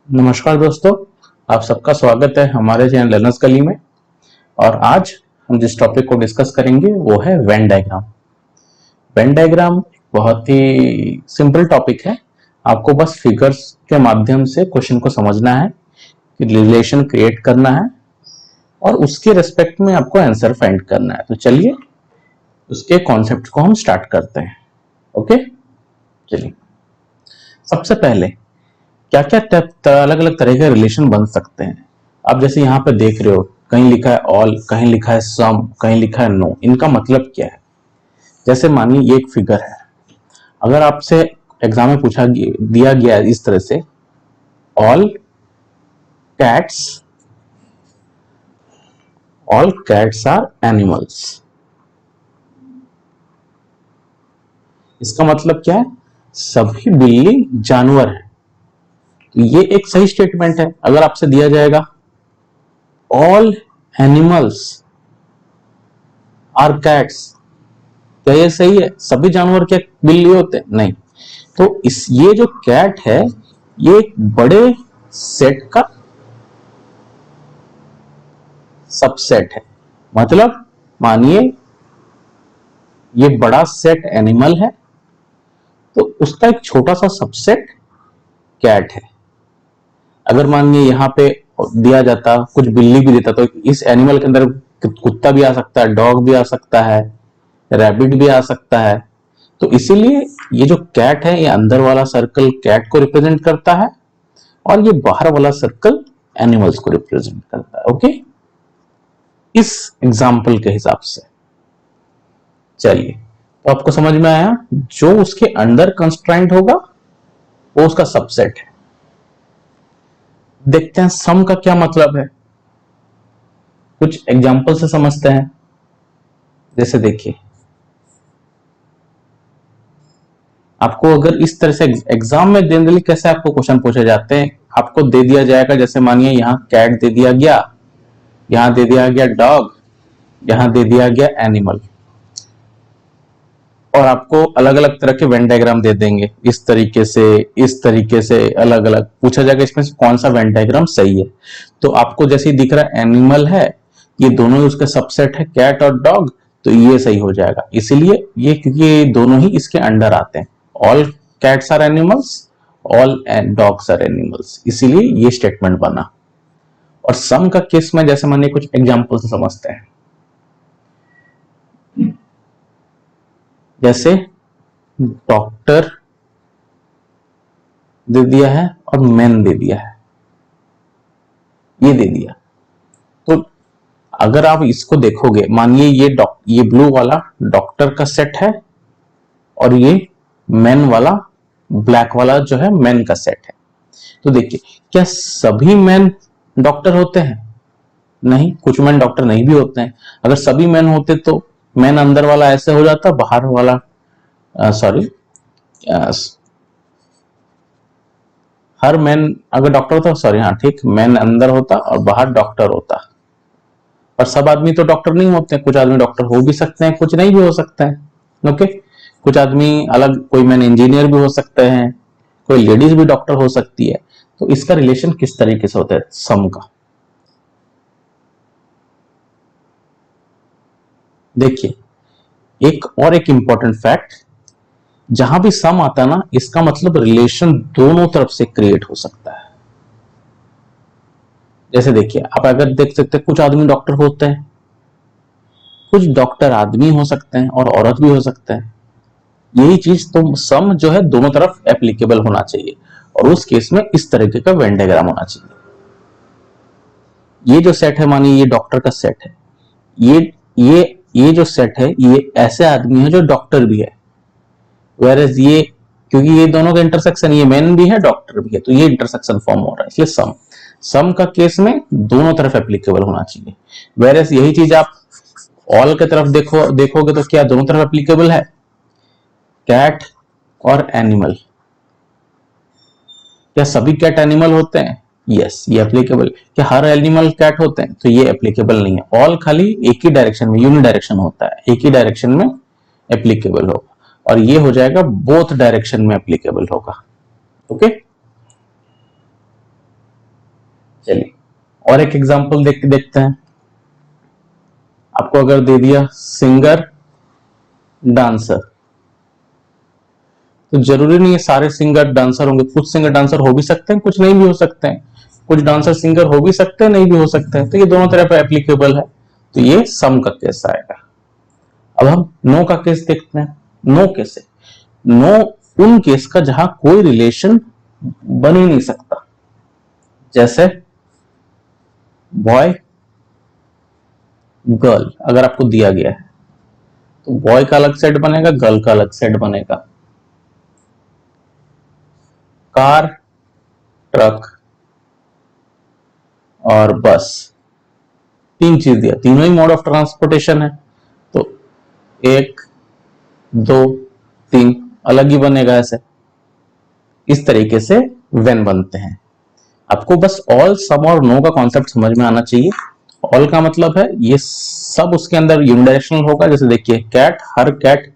नमस्कार दोस्तों, आप सबका स्वागत है हमारे चैनल लर्नर्स गली में। और आज हम जिस टॉपिक को डिस्कस करेंगे वो है वेन डायग्राम। वेन डायग्राम बहुत ही सिंपल टॉपिक है। आपको बस फिगर्स के माध्यम से क्वेश्चन को समझना है, रिलेशन क्रिएट करना है और उसके रेस्पेक्ट में आपको आंसर फाइंड करना है। तो चलिए उसके कॉन्सेप्ट को हम स्टार्ट करते हैं। ओके, चलिए सबसे पहले क्या क्या अलग अलग तरह के रिलेशन बन सकते हैं। आप जैसे यहाँ पे देख रहे हो, कहीं लिखा है ऑल, कहीं लिखा है सम, कहीं लिखा है नो। इनका मतलब क्या है? जैसे मानिए ये एक फिगर है, अगर आपसे एग्जाम में पूछा दिया गया है इस तरह से, cats all cats are animals, इसका मतलब क्या है? सभी बिल्ली जानवर है। ये एक सही स्टेटमेंट है। अगर आपसे दिया जाएगा ऑल एनिमल्स आर कैट्स, क्या ये सही है? सभी जानवर क्या बिल्ली होते हैं? नहीं। तो ये जो कैट है ये एक बड़े सेट का सबसेट है। मतलब मानिए ये बड़ा सेट एनिमल है तो उसका एक छोटा सा सबसेट कैट है। अगर मानिए यहाँ पे दिया जाता कुछ बिल्ली भी देता तो इस एनिमल के अंदर कुत्ता भी आ सकता है, डॉग भी आ सकता है, रैबिट भी आ सकता है। तो इसीलिए ये जो कैट है, ये अंदर वाला सर्कल कैट को रिप्रेजेंट करता है और ये बाहर वाला सर्कल एनिमल्स को रिप्रेजेंट करता है। ओके, इस एग्जाम्पल के हिसाब से चलिए, तो आपको समझ में आया जो उसके अंदर कंस्ट्रेंट होगा वो उसका सबसेट है। देखते हैं सम का क्या मतलब है, कुछ एग्जाम्पल से समझते हैं। जैसे देखिए, आपको अगर इस तरह से एग्जाम में जनरली कैसे आपको क्वेश्चन पूछे जाते हैं, आपको दे दिया जाएगा, जैसे मानिए यहाँ कैट दे दिया गया, यहां दे दिया गया डॉग, यहां दे दिया गया एनिमल, और आपको अलग अलग तरह के वेन डायग्राम दे देंगे। इस तरीके से अलग अलग पूछा जाएगा इसमें से कौन सा वेन डायग्राम सही है। तो आपको जैसे दिख रहा है एनिमल है, ये दोनों ही उसके सबसेट है कैट और डॉग, तो ये सही हो जाएगा। इसीलिए ये क्योंकि ये दोनों ही इसके अंडर आते हैं, all cats are animals, all dogs are animals, इसीलिए ये स्टेटमेंट बना। और सम का केस में जैसे मानिए कुछ एग्जाम्पल से समझते हैं। जैसे डॉक्टर दे दिया है और मैन दे दिया है, ये दे दिया। तो अगर आप इसको देखोगे, मानिए ये ब्लू वाला डॉक्टर का सेट है और ये मैन वाला ब्लैक वाला जो है मैन का सेट है। तो देखिए, क्या सभी मैन डॉक्टर होते हैं? नहीं, कुछ मैन डॉक्टर नहीं भी होते हैं। अगर सभी मैन होते तो मैन अंदर वाला ऐसे हो जाता, बाहर वाला सॉरी हर मैन अगर डॉक्टर होता, सॉरी हाँ ठीक, मैन अंदर होता और बाहर डॉक्टर होता। और सब आदमी तो डॉक्टर नहीं होते, कुछ आदमी डॉक्टर हो भी सकते हैं, कुछ नहीं भी हो सकते हैं। ओके, कुछ आदमी अलग, कोई मैन इंजीनियर भी हो सकते हैं, कोई लेडीज भी डॉक्टर हो सकती है। तो इसका रिलेशन किस तरीके से होता है सम का? देखिए, एक इंपॉर्टेंट फैक्ट, जहां भी सम आता है ना, इसका मतलब रिलेशन दोनों तरफ से क्रिएट हो सकता है। जैसे देखिए, आप अगर देख सकते हैं कुछ आदमी डॉक्टर होते हैं, कुछ डॉक्टर आदमी हो सकते हैं और औरत भी हो सकते हैं। यही चीज तो सम जो है दोनों तरफ एप्लीकेबल होना चाहिए, और उस केस में इस तरीके का वेन डायग्राम होना चाहिए। ये जो सेट है, मानिए ये डॉक्टर का सेट है, ये ये जो सेट है ये ऐसे आदमी है जो डॉक्टर भी है, वेरएज ये, क्योंकि ये दोनों का इंटरसेक्शन, ये मैन भी है डॉक्टर भी है, तो ये इंटरसेक्शन फॉर्म हो रहा है, इसलिए सम का केस में दोनों तरफ एप्लीकेबल होना चाहिए। वेरएज यही चीज आप ऑल की तरफ देखोगे तो क्या दोनों तरफ एप्लीकेबल है? कैट और एनिमल, क्या सभी कैट एनिमल होते हैं? यस, ये एप्लीकेबल। क्या हर एनिमल कैट होते हैं? तो ये एप्लीकेबल नहीं है। ऑल खाली एक ही डायरेक्शन में, यूनि डायरेक्शन होता है, एक ही डायरेक्शन में एप्लीकेबल होगा, और ये हो जाएगा बोथ डायरेक्शन में एप्लीकेबल होगा। ओके, चलिए और एक एग्जांपल देखते हैं। आपको अगर दे दिया सिंगर डांसर, तो जरूरी नहीं है सारे सिंगर डांसर होंगे, कुछ सिंगर डांसर हो भी सकते हैं, कुछ नहीं भी हो सकते हैं, कुछ डांसर सिंगर हो भी सकते हैं, नहीं भी हो सकते हैं, तो ये दोनों तरह पर एप्लीकेबल है, तो ये सम का केस आएगा। अब हम नो का केस देखते हैं। नो कैसे? नो उन केस का जहां कोई रिलेशन बन ही नहीं सकता, जैसे बॉय गर्ल अगर आपको दिया गया है तो बॉय का अलग सेट बनेगा, गर्ल का अलग सेट बनेगा। कार, ट्रक और बस, तीन चीज दिया, तीनों ही मोड ऑफ ट्रांसपोर्टेशन है, तो एक दो तीन अलग ही बनेगा। ऐसे इस तरीके से व्हेन बनते हैं। आपको बस ऑल, सम और नो का कॉन्सेप्ट समझ में आना चाहिए। ऑल का मतलब है ये सब उसके अंदर यूनिडायरेक्शनल होगा, जैसे देखिए कैट, हर कैट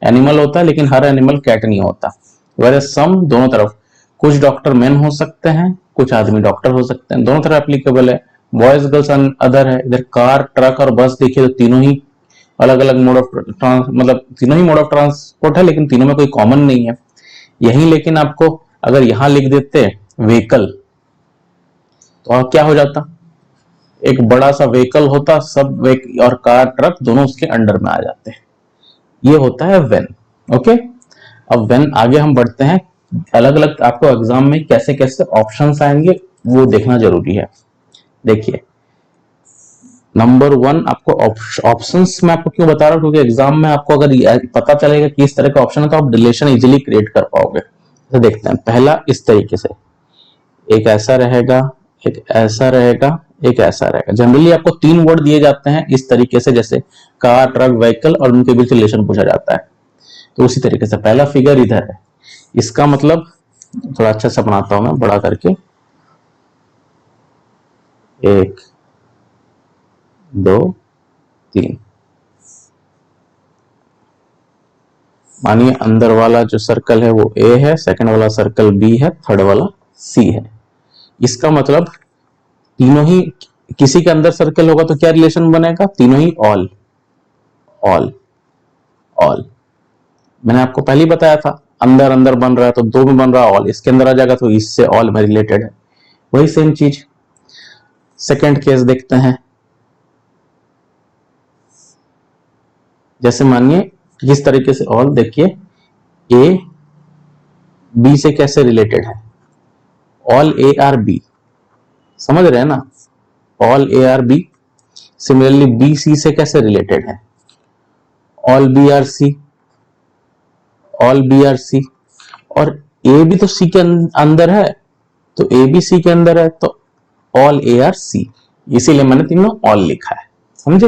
एनिमल होता है लेकिन हर एनिमल कैट नहीं होता। वैसे सम दोनों तरफ, कुछ डॉक्टर मैन हो सकते हैं, कुछ आदमी डॉक्टर हो सकते हैं, दोनों तरफ एप्लीकेबल है। बॉयज गर्ल्स अदर है। इधर कार, ट्रक और बस देखिए तो तीनों ही अलग अलग मोड ऑफ मतलब तीनों ही मोड ऑफ ट्रांसपोर्ट है, लेकिन तीनों में कोई कॉमन नहीं है। यही लेकिन आपको अगर यहां लिख देते व्हीकल, तो क्या हो जाता, एक बड़ा सा व्हीकल होता, सब और कार ट्रक दोनों उसके अंडर में आ जाते हैं। ये होता है व्हेन। ओके, अब व्हेन आगे हम बढ़ते हैं। अलग अलग आपको एग्जाम में कैसे कैसे ऑप्शंस आएंगे वो देखना जरूरी है। देखिए नंबर 1 आपको ऑप्शंस में आपको क्यों बता रहा हूं, क्योंकि एग्जाम में आपको अगर पता चलेगा कि इस तरह का ऑप्शन है तो आप रिलेशन इजीली क्रिएट कर पाओगे। तो देखते हैं, पहला इस तरीके से, एक ऐसा रहेगा, एक ऐसा रहेगा, एक ऐसा रहेगा। जनरली आपको 3 वर्ड दिए जाते हैं इस तरीके से, जैसे कार, ट्रक, व्हीकल और उनके बीच रिलेशन पूछा जाता है। तो उसी तरीके से पहला फिगर इधर है, इसका मतलब थोड़ा अच्छा सा बनाता हूं मैं बड़ा करके, 1 2 3। मानिए अंदर वाला जो सर्कल है वो ए है, सेकंड वाला सर्कल बी है, थर्ड वाला सी है। इसका मतलब तीनों ही, किसी के अंदर सर्कल होगा तो क्या रिलेशन बनेगा, तीनों ही ऑल ऑल ऑल। मैंने आपको पहले ही बताया था, अंदर अंदर बन रहा है तो 2 में बन रहा है ऑल, इसके अंदर आ जाएगा तो इससे ऑल में रिलेटेड है। वही सेम चीज सेकंड केस देखते हैं। जैसे मानिए किस तरीके से ऑल, देखिए ए बी से कैसे रिलेटेड है, ऑल ए आर बी, समझ रहे हैं ना, all A are B. Similarly B C से कैसे रिलेटेड है, all B are C, all B are C. और ए भी तो सी के अंदर है, तो ए बी सी के अंदर है, तो ऑल ए आर सी। इसीलिए मैंने तीनों ऑल लिखा है, समझे।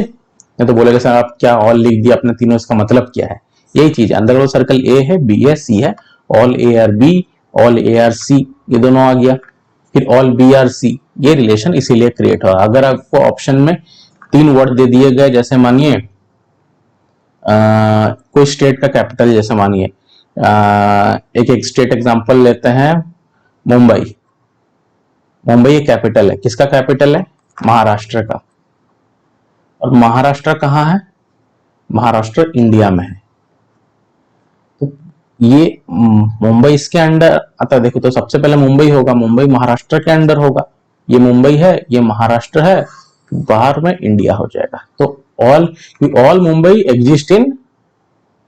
नहीं तो बोलेगा सर आप क्या ऑल लिख दिया अपने तीनों, इसका मतलब क्या है। यही चीज है, अंदर वाला सर्कल ए है, बी है, सी है, all A are B, all A are C, ये दोनों आ गया। फिर ऑल बी आर सी, ये रिलेशन इसीलिए क्रिएट हुआ। अगर आपको ऑप्शन में 3 वर्ड दे दिए गए, जैसे मानिए कोई स्टेट का कैपिटल, जैसे मानिए एक स्टेट एग्जांपल लेते हैं, मुंबई। मुंबई एक कैपिटल है, किसका कैपिटल है, महाराष्ट्र का। और महाराष्ट्र कहाँ है, महाराष्ट्र इंडिया में है। तो ये मुंबई इसके अंडर आता, देखो तो सबसे पहले मुंबई होगा, मुंबई महाराष्ट्र के अंडर होगा। ये मुंबई है, ये महाराष्ट्र है, बाहर में इंडिया हो जाएगा। तो all Mumbai exist in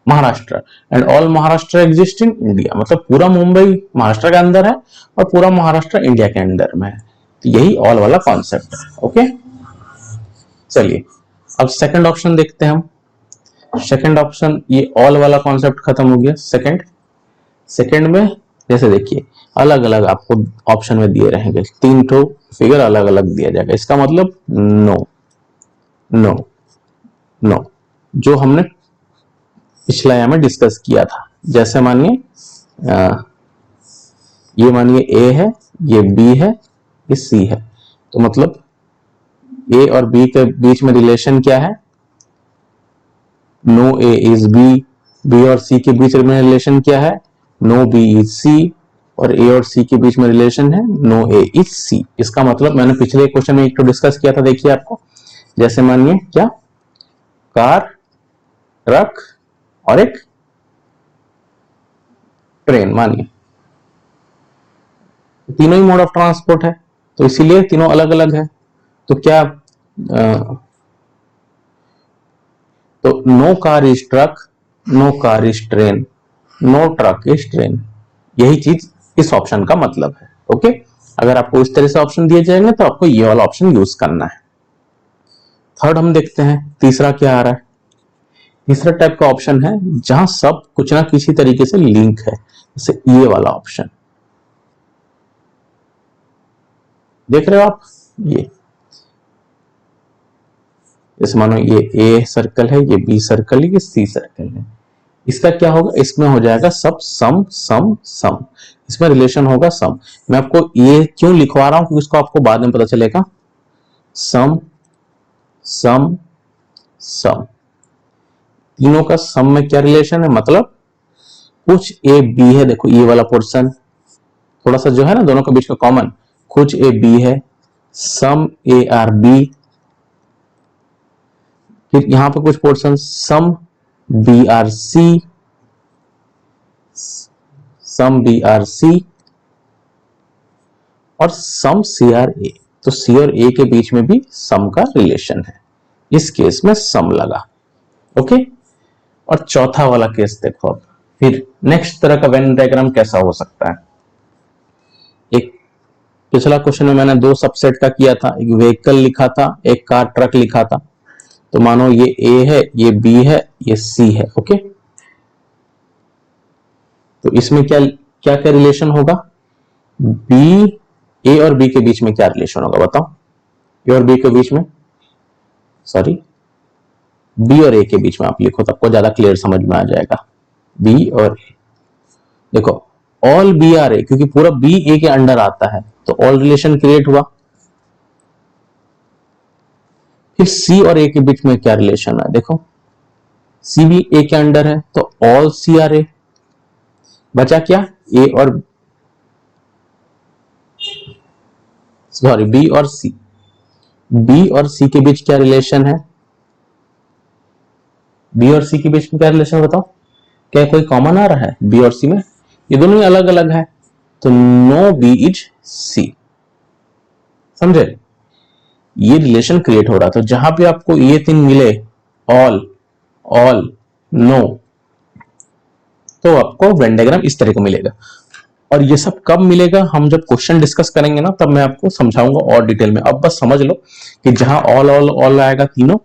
Maharashtra and all Maharashtra exist in India, मतलब पूरा मुंबई महाराष्ट्र के अंदर है और पूरा महाराष्ट्र इंडिया के अंदर में है। तो यही ऑल वाला कॉन्सेप्ट है। ओके, चलिए अब सेकंड ऑप्शन देखते हैं हम। सेकंड ऑप्शन, ये ऑल वाला कॉन्सेप्ट खत्म हो गया। सेकंड में जैसे देखिए अलग अलग आपको ऑप्शन में दिए रहेंगे, 3 ठो फिगर अलग अलग दिया जाएगा। इसका मतलब नो नो नो, जो हमने पिछला यहाँ में डिस्कस किया था। जैसे मानिए ये मानिए ए है, ये बी है, ये सी है, तो मतलब ए और बी के बीच में रिलेशन क्या है, no A is B. B और सी के बीच में रिलेशन क्या है, नो बी इज सी। और ए और सी के बीच में रिलेशन है नो ए इज सी। इसका मतलब मैंने पिछले क्वेश्चन में एक तो डिस्कस किया था, देखिए आपको, जैसे मानिए क्या, कार, ट्रक और एक ट्रेन, मानिए तीनों ही मोड ऑफ ट्रांसपोर्ट है, तो इसीलिए तीनों अलग अलग है। तो क्या तो no car is truck, no car is train, no truck is train, यही चीज इस ऑप्शन का मतलब है। ओके, अगर आपको इस तरह से ऑप्शन दिए जाएंगे तो आपको ये वाला ऑप्शन यूज करना है। थर्ड हम देखते हैं तीसरा क्या आ रहा है। तीसरा टाइप का ऑप्शन है जहां सब कुछ ना किसी तरीके से लिंक है, जैसे ये वाला ऑप्शन देख रहे हो आप, ये जैसे मानो ये ए सर्कल है, ये बी सर्कल है, ये सी सर्कल है। इसका क्या होगा, इसमें हो जाएगा सब सम सम सम, इसमें रिलेशन होगा सम। मैं आपको ये क्यों लिखवा रहा हूं, क्योंकि इसको आपको बाद में पता चलेगा। सम सम सम, तीनों का सम में क्या रिलेशन है, मतलब कुछ ए बी है, देखो ये वाला पोर्शन थोड़ा सा जो है ना दोनों के बीच का कॉमन, कुछ ए बी है, सम ए आर बी, फिर यहां पे कुछ portion some B are C, some B are C और सम सी आर ए। तो सी और ए के बीच में भी सम का रिलेशन है, इस केस में सम लगा। ओके, और चौथा वाला केस देखो अब, फिर नेक्स्ट तरह का वेन डायग्राम कैसा हो सकता है। एक पिछला क्वेश्चन में मैंने दो सबसेट का किया था, एक व्हीकल लिखा था, एक कार ट्रक लिखा था। तो मानो ये ए है, ये बी है, ये सी है। ओके, तो इसमें क्या क्या क्या रिलेशन होगा, बी, ए और बी के बीच में क्या रिलेशन होगा बताओ, ए और बी के बीच में, सॉरी बी और ए के बीच में आप लिखो तो आपको ज्यादा क्लियर समझ में आ जाएगा। बी और ए, देखो ऑल बी आर ए, क्योंकि पूरा बी ए के अंडर आता है तो ऑल रिलेशन क्रिएट हुआ। फिर सी और ए के बीच में क्या रिलेशन है, देखो सी भी ए के अंडर है तो ऑल सी आर ए। बचा क्या, ए और सॉरी बी और सी, बी और सी के बीच क्या रिलेशन है, बी और सी के बीच में क्या रिलेशन बताओ, क्या कोई कॉमन आ रहा है बी और सी में, ये दोनों ही अलग अलग है, तो नो बी इज सी। समझे, ये रिलेशन क्रिएट हो रहा था। जहां पे आपको ये तीन मिले, ऑल ऑल नो, तो आपको वेन डायग्राम इस तरह का मिलेगा। और ये सब कब मिलेगा, हम जब क्वेश्चन डिस्कस करेंगे ना तब मैं आपको समझाऊंगा और डिटेल में। अब बस समझ लो कि जहां ऑल ऑल ऑल आएगा तीनों,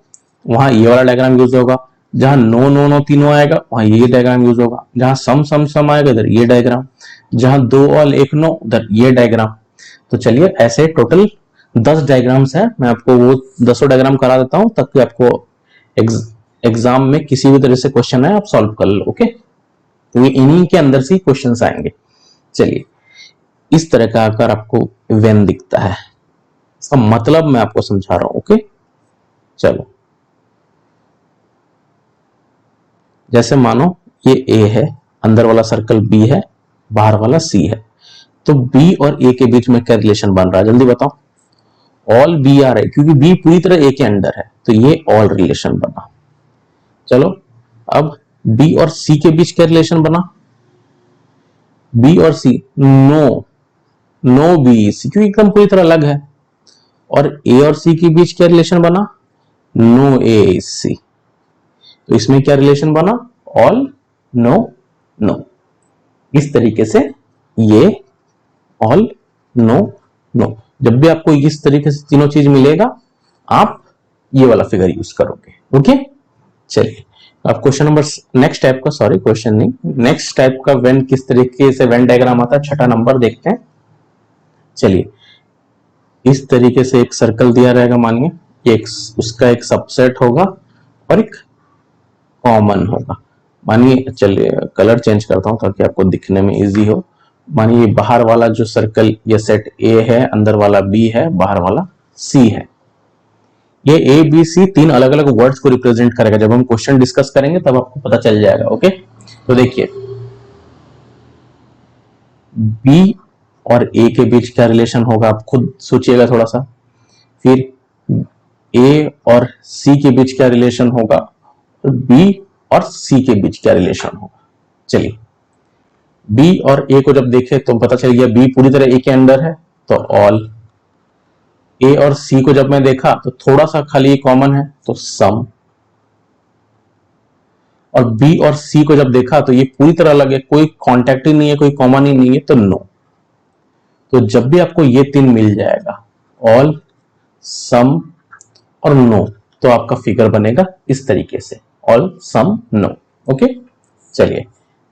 वहां ये वाला डायग्राम यूज होगा। जहां नो नो नो तीनों आएगा वहां ये डायग्राम यूज होगा। जहां सम सम सम आएगा इधर ये डायग्राम। जहां दो ऑल एक नो उधर ये डायग्राम। तो चलिए ऐसे टोटल 10 डायग्राम्स है, मैं आपको वो 10 डायग्राम करा देता हूं ताकि आपको एग्जाम में किसी भी तरह से क्वेश्चन है आप सॉल्व कर लो। ओके, तो ये इन्हीं के अंदर से क्वेश्चंस आएंगे। चलिए, इस तरह का आकर आपको वेन दिखता है, इसका मतलब मैं आपको समझा रहा हूं। ओके, चलो जैसे मानो ये ए है, अंदर वाला सर्कल बी है, बाहर वाला सी है, तो बी और ए के बीच में क्या रिलेशन बन रहा है जल्दी बताओ। ऑल बी आर है, क्योंकि बी पूरी तरह ए के अंडर है तो ये ऑल रिलेशन बना। चलो अब बी और सी के बीच क्या रिलेशन बना, बी और सी नो नो बी सी, क्योंकि एकदम पूरी तरह अलग है। और ए और सी के बीच क्या रिलेशन बना, नो ए सी, तो इसमें क्या रिलेशन बना, ऑल नो नो। इस तरीके से ये ऑल नो नो, जब भी आपको इस तरीके से तीनों चीज मिलेगा आप ये वाला फिगर यूज करोगे। ओके, चलिए अब क्वेश्चन नंबर नेक्स्ट टाइप का, सॉरी क्वेश्चन नहीं, नेक्स्ट टाइप का वेन किस तरीके से वेन डायग्राम आता है, छठा नंबर देखते हैं। चलिए, इस तरीके से एक सर्कल दिया रहेगा, मानिए एक उसका एक सबसेट होगा और एक कॉमन होगा। मानिए, चलिए कलर चेंज करता हूं ताकि आपको दिखने में इजी हो। मानिए बाहर वाला जो सर्कल ये सेट ए है, अंदर वाला बी है, बाहर वाला सी है। ये ए बी सी तीन अलग अलग वर्ड्स को रिप्रेजेंट करेगा, जब हम क्वेश्चन डिस्कस करेंगे तब आपको पता चल जाएगा। ओके, तो देखिए बी और ए के बीच क्या रिलेशन होगा, आप खुद सोचिएगा थोड़ा सा। फिर ए और सी के बीच क्या रिलेशन होगा, बी और सी के बीच क्या रिलेशन होगा। चलिए, बी और ए को जब देखें तो पता चल गया बी पूरी तरह ए के अंडर है, तो ऑल। ए और सी को जब मैं देखा तो थोड़ा सा खाली कॉमन है, तो सम। और बी और सी को जब देखा तो ये पूरी तरह अलग है, कोई कॉन्टैक्ट ही नहीं है, कोई कॉमन ही नहीं है, तो नो। तो जब भी आपको ये तीन मिल जाएगा, ऑल, सम और नो, तो आपका फिगर बनेगा इस तरीके से, ऑल, सम, नो। ओके, चलिए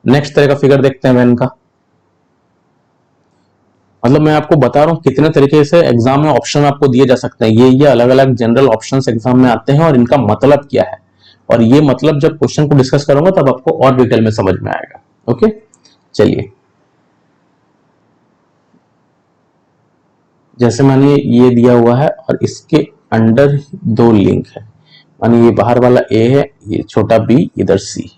नेक्स्ट तरह का फिगर देखते हैं वेन का। मतलब मैं आपको बता रहा हूं कितने तरीके से एग्जाम में ऑप्शन आपको दिए जा सकते हैं। ये अलग अलग जनरल ऑप्शंस एग्जाम में आते हैं और इनका मतलब क्या है, और ये मतलब जब क्वेश्चन को डिस्कस करूंगा तब आपको और डिटेल में समझ में आएगा। ओके, चलिए, जैसे मानिए ये दिया हुआ है और इसके अंडर दो लिंक है, मानिए ये बाहर वाला ए है, ये छोटा बी, इधर सी।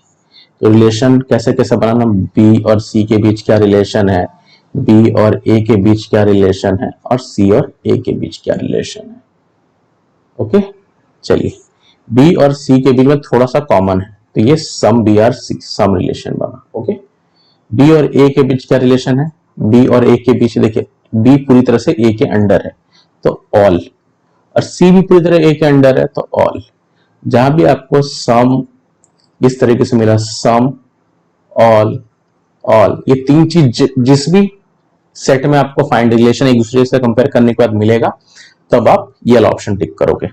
तो रिलेशन कैसे कैसे बनाना, बी और सी के बीच क्या रिलेशन है, बी और ए के बीच क्या रिलेशन है, और सी और ए के बीच क्या रिलेशन है। ओके, चलिए, बी और सी के बीच में थोड़ा सा कॉमन है, तो ये some B are C, some relation बना। ओके, बी और ए के बीच क्या रिलेशन है, बी और ए के बीच देखिए बी पूरी तरह से ए के अंडर है, तो ऑल। और सी भी पूरी तरह ए के अंडर है, तो ऑल। जहां भी आपको सम इस तरीके से मिला, सम, ऑल, ऑल, ये तीन चीज जिस भी सेट में आपको फाइंड रिलेशन एक दूसरे से कंपेयर करने के बाद मिलेगा, तब आप ये वाला ऑप्शन टिक करोगे।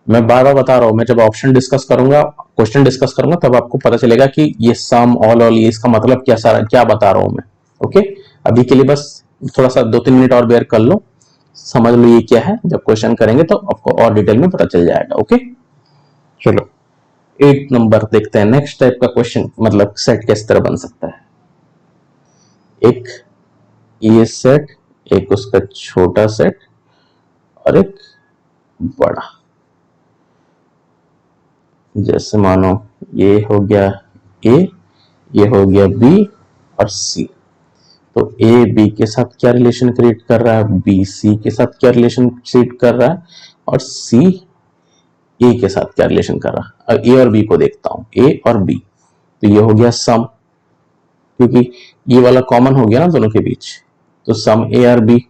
मैं बार बार बता रहा हूं, मैं जब ऑप्शन डिस्कस करूंगा, क्वेश्चन डिस्कस करूंगा, तब आपको पता चलेगा कि ये सम, ऑल, ये इसका मतलब क्या सारा क्या बता रहा हूं मैं। ओके, अभी के लिए बस थोड़ा सा 2-3 मिनट और बेयर कर लो, समझ लो ये क्या है, जब क्वेश्चन करेंगे तो आपको और डिटेल में पता चल जाएगा। ओके, चलो 8 नंबर देखते हैं। नेक्स्ट टाइप का क्वेश्चन, मतलब सेट किस तरह बन सकता है। एक ये सेट, एक उसका छोटा सेट और एक बड़ा। जैसे मानो ये हो गया ए, ये हो गया बी और सी। तो ए बी के साथ क्या रिलेशन क्रिएट कर रहा है, बी सी के साथ क्या रिलेशन क्रिएट कर रहा है, और सी ए के साथ क्या रिलेशन कर रहा है। अब ए और बी को देखता हूं, ए और बी, तो ये हो गया सम, क्योंकि ये वाला कॉमन हो गया ना दोनों के बीच, तो सम ए और बी।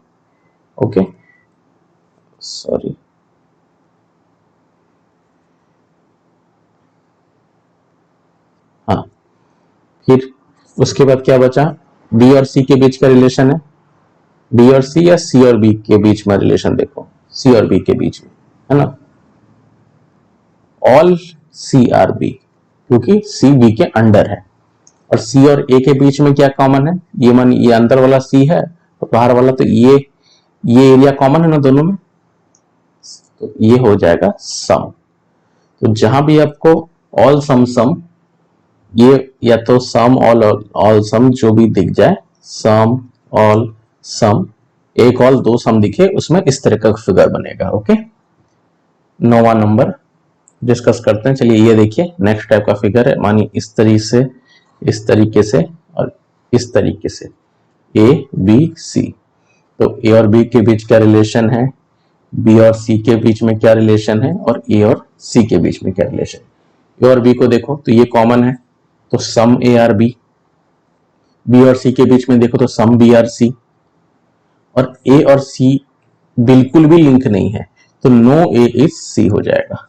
ओके, सॉरी, हाँ, फिर उसके बाद क्या बचा, बी और सी के बीच का रिलेशन है, बी और सी या सी और बी के बीच में रिलेशन देखो, सी और बी के बीच में है ना, ऑल सी आर बी, क्योंकि सी बी के अंडर है। और सी और ए के बीच में क्या कॉमन है, ये मान ये अंदर वाला सी है तो बाहर वाला, तो ये एरिया कॉमन है ना दोनों में, तो ये हो जाएगा सम। तो जहां भी आपको ऑल सम सम, ये या तो सम ऑल ऑल सम जो भी दिख जाए, सम ऑल सम, एक ऑल दो सम दिखे, उसमें इस तरह का फिगर बनेगा। ओके, 9वां नंबर डिस्कस करते हैं। चलिए ये देखिए नेक्स्ट टाइप का फिगर है, मानिए इस तरीके से और इस तरीके से, ए बी सी। तो ए और बी के बीच क्या रिलेशन है, बी और सी के बीच में क्या रिलेशन है, और ए और सी के बीच में क्या रिलेशन है। ए और बी को देखो तो ये कॉमन है, तो सम ए आर बी। बी और सी के बीच में देखो तो सम बी आर सी। और ए और सी बिल्कुल भी लिंक नहीं है, तो नो ए इज सी हो जाएगा।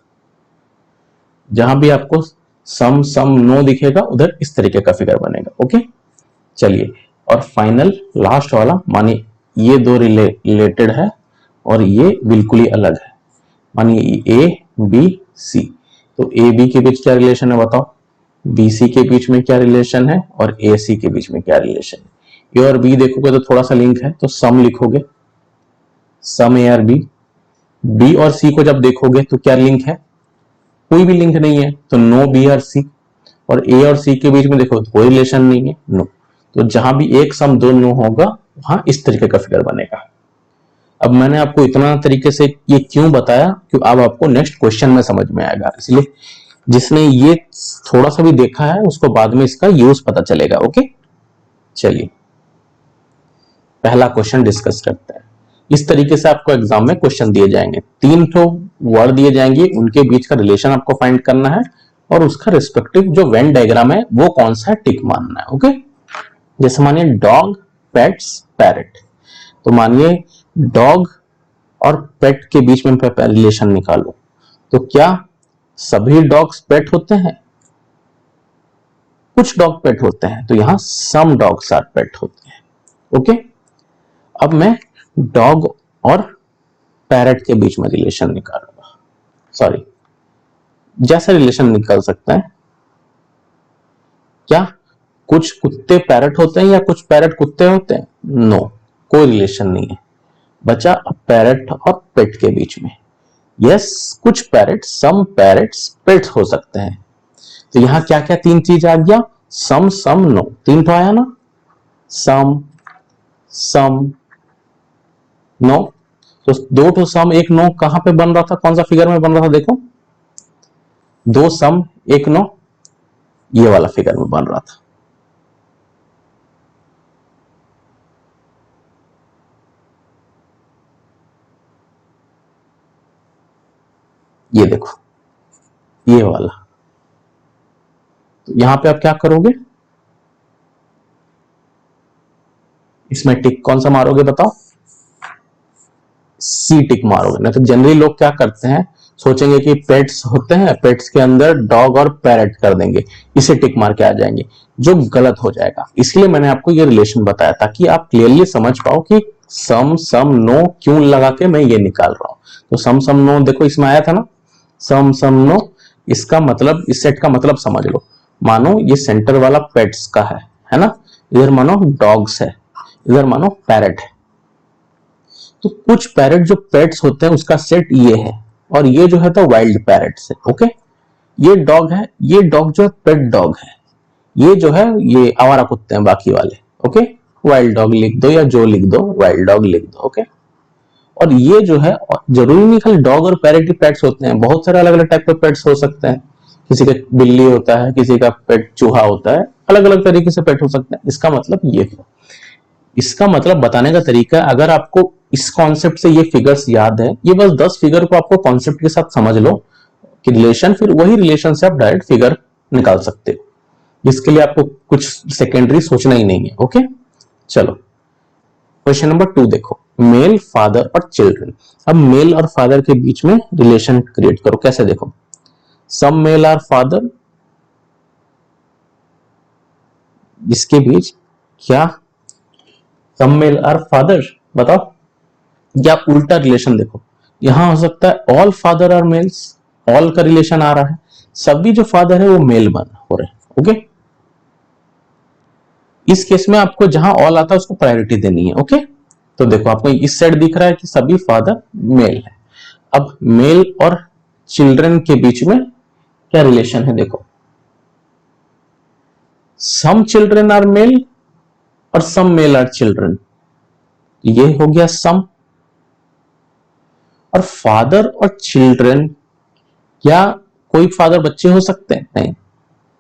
जहां भी आपको सम सम नो दिखेगा उधर इस तरीके का फिगर बनेगा। ओके, चलिए, और फाइनल लास्ट वाला, मानिए ये दो रिलेटेड है और ये बिल्कुल ही अलग है, मानिए ए बी सी। तो ए बी के बीच क्या रिलेशन है बताओ, बी सी के बीच में क्या रिलेशन है, और ए सी के बीच में क्या रिलेशन है। ए और बी देखोगे तो थोड़ा सा लिंक है, तो सम लिखोगे, सम ए आर बी। बी और सी को जब देखोगे तो क्या लिंक है, कोई भी लिंक नहीं है, तो नो बी आर सी। और ए और सी के बीच में देखो तो कोई रिलेशन नहीं है, नो। तो जहां भी एक सम दो नो होगा वहां इस तरीके का फिगर बनेगा। अब मैंने आपको इतना तरीके से ये क्यों बताया, कि अब आपको नेक्स्ट क्वेश्चन में समझ में आएगा, इसलिए जिसने ये थोड़ा सा भी देखा है उसको बाद में इसका यूज पता चलेगा। ओके, चलिए पहला क्वेश्चन डिस्कस करते हैं। इस तरीके से आपको एग्जाम में क्वेश्चन दिए जाएंगे, 3 तो वर्ड दिए जाएंगे, उनके बीच का रिलेशन आपको फाइंड करना है और उसका रिस्पेक्टिव जो वेन डायग्राम है वो कौन सा है टिक मारना है। ओके, जैसे मानिए डॉग, पेट्स, पैरेट, तो मानिए डॉग और पेट के बीच में रिलेशन निकालो, तो क्या सभी डॉग्स पेट होते हैं? कुछ डॉग पेट होते हैं, तो यहां सम डॉग्स आर पेट होते हैं। ओके, अब मैं डॉग और पैरेट के बीच में रिलेशन निकालूंगा, सॉरी जैसा रिलेशन निकाल सकते हैं, क्या कुछ कुत्ते पैरेट होते हैं या कुछ पैरेट कुत्ते होते हैं? नो, कोई रिलेशन नहीं है, बचा पैरेट और पेट के बीच में। यस, कुछ पैरेट, सम पैरेट्स पेट्स हो सकते हैं। तो यहां क्या क्या 3 चीज आ गया, सम सम नो, 3 तो आया ना, सम सम नो, तो 2 तो सम 1 नो कहां पे बन रहा था, कौन सा फिगर में बन रहा था? देखो 2 सम 1 नो, ये वाला फिगर में बन रहा था। ये देखो ये वाला, तो यहां पे आप क्या करोगे, इसमें टिक कौन सा मारोगे बताओ? सी टिक मारोगे ना। तो जनरली लोग क्या करते हैं, सोचेंगे कि पेट्स होते हैं, पेट्स के अंदर डॉग और पैरेट कर देंगे, इसे टिक मार के आ जाएंगे, जो गलत हो जाएगा। इसलिए मैंने आपको ये रिलेशन बताया ताकि आप क्लियरली समझ पाओ कि सम सम नो क्यों लगा के मैं ये निकाल रहा हूं। तो सम सम नो देखो इसमें आया था ना, सम सम नो, इसका मतलब, इस सेट का मतलब समझ लो। मानो ये सेंटर वाला पेट्स का है ना, इधर मानो डॉग्स है, इधर मानो पैरेट है, तो कुछ पैरेट जो पेट्स होते हैं उसका सेट ये है, और ये जो है तो वाइल्ड पैरेट्स है। ओके, ये डॉग है, ये डॉग जो है पेट डॉग है, ये जो है ये आवारा कुत्ते हैं बाकी वाले। ओके, वाइल्ड डॉग लिख दो या जो लिख दो, वाइल्ड डॉग लिख दो। ओके, और ये जो है, जरूरी नहीं खाली डॉग और पैरेट ही पेट्स होते हैं, बहुत सारे अलग अलग टाइप के पेट्स हो सकते हैं, किसी का बिल्ली होता है, किसी का पेट चूहा होता है, अलग अलग तरीके से पेट हो सकते हैं। इसका मतलब ये है, इसका मतलब बताने का तरीका, अगर आपको इस कॉन्सेप्ट से ये फिगर्स याद है, ये बस 10 फिगर को आपको कॉन्सेप्ट के साथ समझ लो कि रिलेशन, फिर वही रिलेशन से आप डायरेक्ट फिगर निकाल सकते हो। इसके लिए आपको कुछ सेकेंडरी सोचना ही नहीं है। ओके, चलो क्वेश्चन नंबर 2 देखो, मेल फादर और चिल्ड्रन। अब मेल और फादर के बीच में रिलेशन क्रिएट करो, कैसे देखो, सम मेल आर फादर, इसके बीच क्या सम मेल आर फादर, बताओ, या उल्टा रिलेशन देखो, यहां हो सकता है all father are males, all का रिलेशन आ रहा है, सभी जो फादर है वो मेल बन हो रहे हैं। ओके, इस केस में आपको जहां ऑल आता है उसको प्रायोरिटी देनी है। ओके, तो देखो आपको इस साइड दिख रहा है कि सभी फादर मेल है। अब मेल और चिल्ड्रन के बीच में क्या रिलेशन है, देखो सम चिल्ड्रन आर मेल और सम मेल आर चिल्ड्रन, ये हो गया सम। और फादर और चिल्ड्रन, क्या कोई फादर बच्चे हो सकते हैं? नहीं,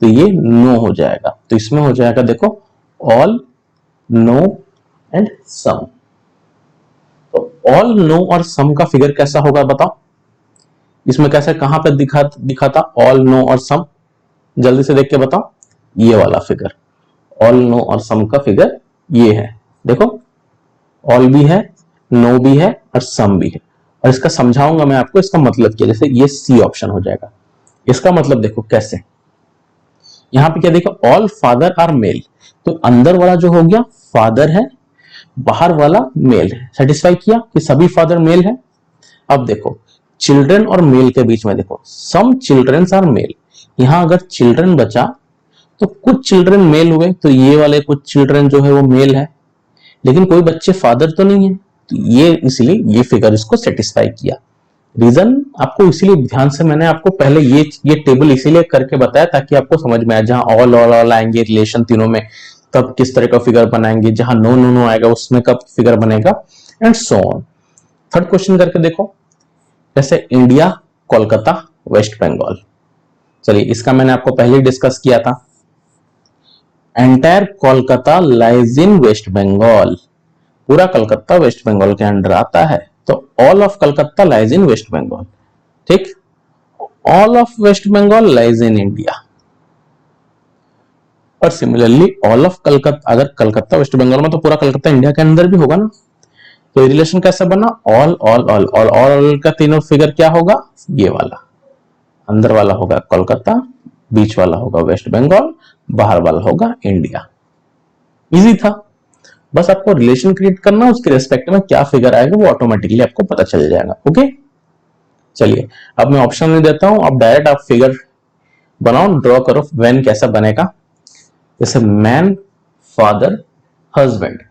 तो ये नो हो जाएगा। तो इसमें हो जाएगा देखो ऑल, नो एंड सम। तो ऑल, नो और सम का फिगर कैसा होगा बताओ, इसमें कैसे, कहां पर दिखाता ऑल, नो और सम, जल्दी से देख के बताओ, ये वाला फिगर, ऑल, नो और सम का फिगर ये है। देखो ऑल भी है, नो भी है और सम भी है, और इसका समझाऊंगा मैं आपको इसका मतलब क्या। जैसे ये सी ऑप्शन हो जाएगा, इसका मतलब देखो कैसे, यहां पे क्या देखो, ऑल फादर आर मेल, तो अंदर वाला जो हो गया फादर है, बाहर वाला मेल है, सेटिस्फाई किया कि सभी फादर मेल है। अब देखो चिल्ड्रन और मेल के बीच में देखो, सम चिल्ड्रन आर मेल, यहां अगर चिल्ड्रन बचा तो कुछ चिल्ड्रन मेल हुए, तो ये वाले कुछ चिल्ड्रन जो है वो मेल है, लेकिन कोई बच्चे फादर तो नहीं है, तो ये इसलिए ये फिगर इसको सेटिस्फाई किया। रीजन आपको इसीलिए ध्यान से मैंने आपको पहले ये टेबल इसीलिए करके बताया ताकि आपको समझ में आए, जहां ऑल आएंगे रिलेशन तीनों में तब किस तरह का फिगर बनाएंगे, जहां नो नो नो आएगा उसमें कब फिगर बनेगा, and so on. Third question करके देखो, जैसे इंडिया, कोलकाता, वेस्ट बंगाल। चलिए इसका मैंने आपको पहले डिस्कस किया था, entire Kolkata lies in West Bengal, पूरा कलकत्ता वेस्ट बंगाल के अंडर आता है, तो all of Calcutta lies in West Bengal. ठीक, all of West Bengal lies in India. और सिमिलरली ऑल ऑफ कलकत्ता, अगर कलकत्ता वेस्ट बंगाल में, तो पूरा कलकत्ता इंडिया के अंदर भी होगा ना। तो रिलेशन कैसे बना, all all all all all का तीनों फिगर क्या होगा, ये वाला, अंदर वाला होगा कोलकाता, बीच वाला होगा वेस्ट बंगाल, बाहर वाला होगा इंडिया। इजी था, बस आपको रिलेशन क्रिएट करना, उसके रेस्पेक्ट में क्या फिगर आएगा वो ऑटोमेटिकली आपको पता चल जाएगा। ओके, चलिए अब मैं ऑप्शन नहीं देता हूं, अब डायरेक्ट आप फिगर बनाओ, ड्रॉ करो। व्हेन कैसा बनेगा, जैसे मैन, फादर, हस्बैंड,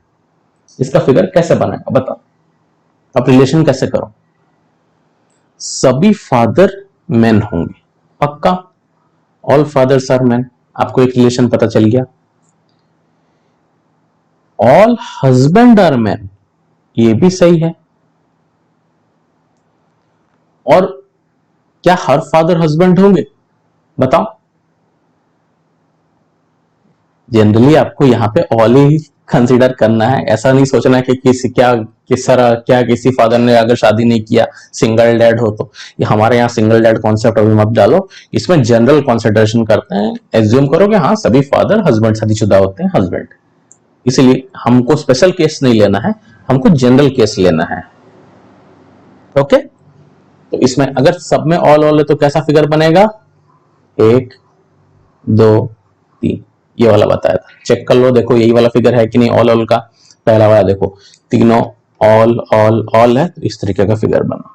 इसका फिगर कैसे बनेगा बताओ। अब रिलेशन कैसे करो, सभी फादर मैन होंगे, पक्का, ऑल फादर्स आर मैन, आपको एक रिलेशन पता चल गया। ऑल हस्बैंड आर मैन, ये भी सही है। और क्या हर फादर हस्बैंड होंगे बताओ। जनरली आपको यहाँ पे ऑल ही कंसीडर करना है, ऐसा नहीं सोचना कि किसी किसी फादर ने अगर शादी नहीं किया, सिंगल डैड हो तो। ये हमारे यहाँ सिंगल डैड कॉन्सेप्ट अभी मत डालो, इसमें जनरल कंसिडरेशन करते हैं। एज्यूम करो कि हाँ सभी फादर हस्बैंड शादीशुदा होते हैं, हस्बैंड, इसलिए हमको स्पेशल केस नहीं लेना है, हमको जनरल केस लेना है। ओके, तो इसमें अगर सब में ऑल ऑल है तो कैसा फिगर बनेगा, 1 2 3, ये वाला बताया था, चेक कर लो, देखो यही वाला फिगर है कि नहीं ऑल ऑल का। पहला वाला देखो, तीनों ऑल ऑल ऑल है, तो इस तरीके का फिगर बना,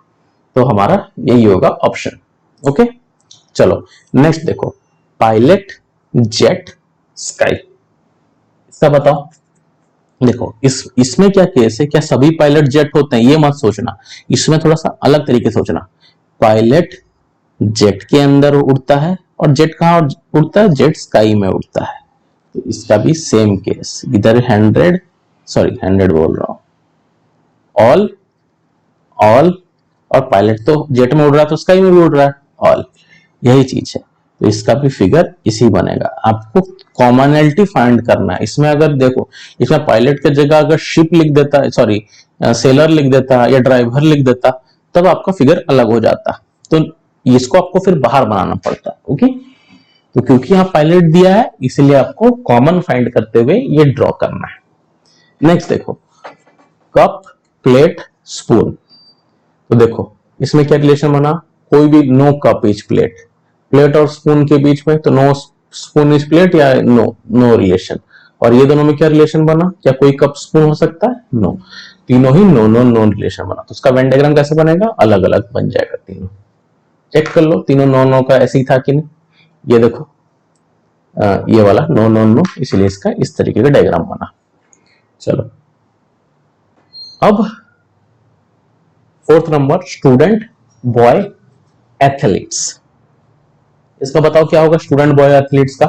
तो हमारा यही होगा ऑप्शन। ओके, चलो नेक्स्ट देखो, पायलट, जेट, स्काई, इसका बताओ। देखो इसमें क्या केस है, क्या सभी पायलट जेट होते हैं, ये मत सोचना, इसमें थोड़ा सा अलग तरीके से सोचना। पायलट जेट के अंदर उड़ता है, और जेट कहां उड़ता है, जेट स्काई में उड़ता है, तो इसका भी सेम केस, इधर 100 बोल रहा हूं, ऑल ऑल, और पायलट तो जेट में उड़ रहा है तो स्काई में भी उड़ रहा है, ऑल, यही चीज है। तो इसका भी फिगर इसी बनेगा। आपको कॉमनैलिटी फाइंड करना है इसमें। अगर देखो इसमें पायलट की जगह अगर शिप लिख देता, सॉरी सेलर लिख देता या ड्राइवर लिख देता, तब आपका फिगर अलग हो जाता, तो इसको आपको फिर बाहर बनाना पड़ता। ओके, तो क्योंकि यहाँ पायलट दिया है इसलिए आपको कॉमन फाइंड करते हुए ये ड्रॉ करना है। नेक्स्ट देखो, कप, प्लेट, स्पून, तो देखो इसमें क्या रिलेशन बना, कोई भी no cup is plate, plate और स्पून के बीच में तो नो स्पून इज प्लेट या नो रिलेशन। और ये दोनों में क्या रिलेशन बना, क्या कोई कप स्पून हो सकता है, नो, तीनों ही नो नो नो रिलेशन बना। तो उसका वेन डायग्राम कैसे बनेगा, अलग अलग बन जाएगा तीनों। चेक कर लो तीनों नो नो का ऐसे ही था कि नहीं, ये देखो ये वाला नो नो नो, इसलिए इसका इस तरीके का डायग्राम बना। चलो अब 4th number, student, boy, athletes, इसका बताओ क्या होगा स्टूडेंट बॉय एथलीट्स का।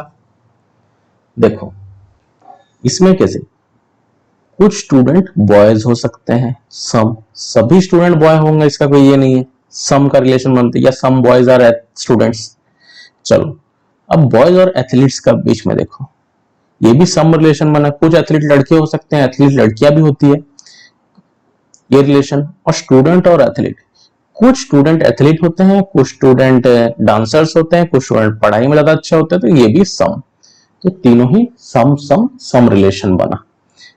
देखो इसमें कैसे, कुछ स्टूडेंट बॉयज हो सकते हैं, सभी स्टूडेंट बॉय होंगे इसका कोई ये नहीं है, सम का रिलेशन बनते या सम बॉयज आर स्टूडेंट्स। चलो अब बॉयज और एथलीट्स का बीच में देखो, ये भी सम रिलेशन बना, कुछ एथलीट लड़के हो सकते हैं, एथलीट लड़कियां भी होती है, ये रिलेशन। और स्टूडेंट और एथलीट, कुछ स्टूडेंट एथलीट होते हैं, कुछ स्टूडेंट डांसर्स होते हैं, कुछ स्टूडेंट पढ़ाई में ज्यादा अच्छे होते हैं, तो ये भी सम, तो तीनों ही सम सम सम रिलेशन बना।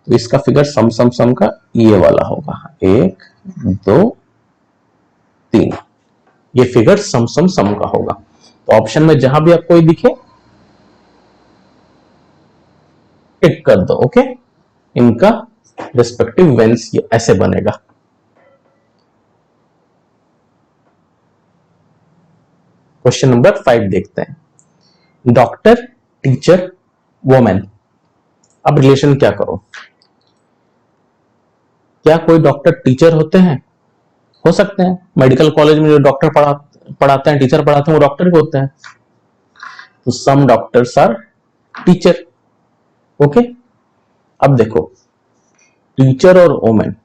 तो इसका फिगर सम सम सम का ये वाला होगा, 1 2 3, ये फिगर सम सम सम का होगा। तो ऑप्शन में जहां भी आपको ये दिखे टिक कर दो। ओके, इनका रिस्पेक्टिव वेन्स ये ऐसे बनेगा। क्वेश्चन नंबर 5 देखते हैं, डॉक्टर, टीचर, वोमेन, अब रिलेशन क्या करो, क्या कोई डॉक्टर टीचर होते हैं, हो सकते हैं, मेडिकल कॉलेज में जो डॉक्टर पढ़ाते हैं, टीचर पढ़ाते हैं, वो डॉक्टर ही होते हैं, तो some doctors are teacher. Okay, अब देखो टीचर और वोमेन,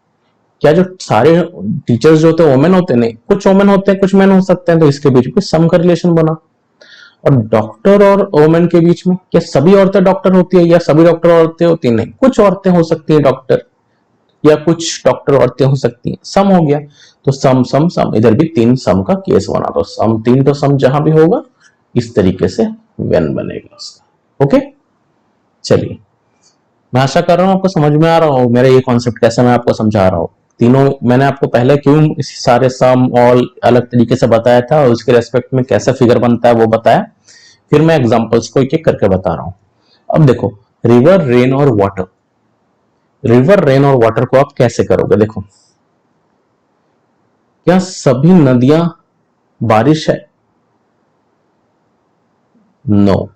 क्या जो सारे टीचर्स जो होते हैं वोमेन होते हैं, नहीं, कुछ वोमेन होते हैं कुछ मैन हो सकते हैं, तो इसके बीच में सम का रिलेशन बना। और डॉक्टर और वोमेन के बीच में, क्या सभी औरतें डॉक्टर होती है या सभी डॉक्टर औरतें होती है, नहीं, कुछ औरतें हो सकती है डॉक्टर, या कुछ डॉक्टर औरतें हो सकती हैं, सम हो गया। तो सम सम सम, इधर भी 3 सम का केस बना, तो सम 3 तो सम जहां भी होगा इस तरीके से व्हेन बनेगा उसका। ओके, चलिए, मैं आशा कर रहा हूं आपको समझ में आ रहा हो मेरा ये कॉन्सेप्ट कैसे मैं आपको समझा रहा हूं। तीनों मैंने आपको पहले क्यों इस सारे सम ऑल अलग तरीके से बताया था और उसके रेस्पेक्ट में कैसे फिगर बनता है वो बताया, फिर मैं एग्जांपल्स को एक एक करके बता रहा हूं। अब देखो, रिवर, रेन और वाटर। रिवर, रेन और वाटर को आप कैसे करोगे? देखो, क्या सभी नदियां बारिश है? नो,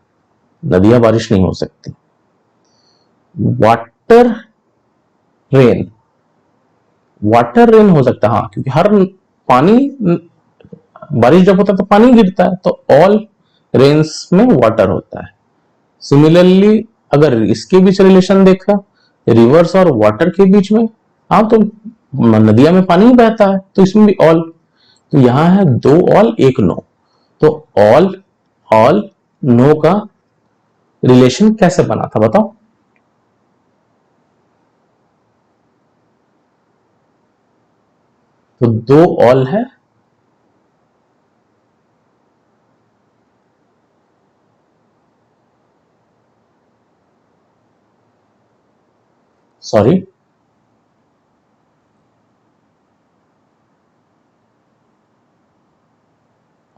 नदियां बारिश नहीं हो सकती। वाटर रेन, वाटर रेन हो सकता है, हाँ, क्योंकि हर पानी, बारिश जब होता है तो पानी गिरता है, तो ऑल रेन्स में वाटर होता है। सिमिलरली अगर इसके बीच रिलेशन देखा, रिवर्स और वाटर के बीच में, हाँ, तो नदिया में पानी ही बहता है, तो इसमें भी ऑल। तो यहां है 2 ऑल 1 नो, तो ऑल ऑल नो का रिलेशन कैसे बना था बताओ? तो 2 ऑल है, सॉरी,